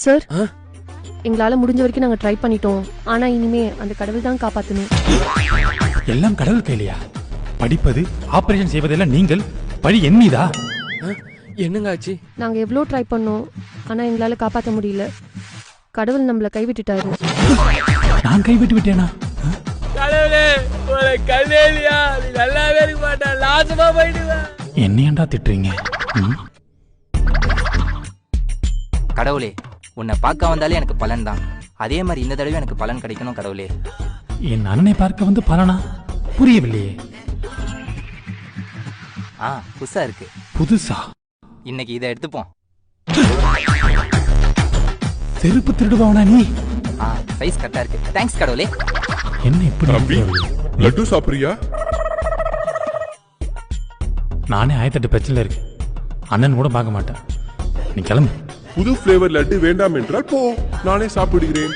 Sir, எங்களால முடிஞ்ச வரைக்கும் நாங்க ட்ரை பண்ணிட்டோம். ஆனா இனிமே அந்த கடவுள் தான் காப்பாத்தணும். எல்லாம் கடவுள் கையிலையா? படிப்பது ஆபரேஷன் செய்வதெல்லாம் நீங்கள், பழி என் மீதா? என்னங்க ஆச்சு? நாங்க எவ்வளோ ட்ரை பண்ணோம், ஆனா எங்களால காப்பாற்ற முடியல. கடவுள் நம்மள கைவிட்டுட்டாரு. நான் கைவிட்டு விட்டேனா? கடவுளே, ஒரு கல்லேலியா நீ நல்லாவே இருக்க மாட்டேன், லாசமா போயிடுவேன். என்னையண்டா திட்டுறீங்க? கடவுளே, உன்னை பார்க்க வந்தாலே எனக்கு பலன் தான். அதே மாதிரி இந்த தடவை எனக்கு பலன் கிடைக்கணும் கடவுளே. என் அண்ணனை பார்க்க வந்து பலனா? புரியவில்லையே. புதுசா இருக்கு. புதுசா? இன்னைக்கு இதை எடுத்துப்போம். செருப்பு திருடுவானா நீ? சைஸ் கரெக்டா இருக்கு. தேங்க்ஸ் கடவுளே. என்ன இப்படி தம்பி, லட்டு சாப்பிடுறியா? நானே 1008 பிரச்சனை இருக்கு. அண்ணன் கூட பார்க்க மாட்டேன். நீ கிளம்பு. புது ஃபிளேவர் லட்டு வேண்டாம் என்றால் போ, நானே சாப்பிடுகிறேன்.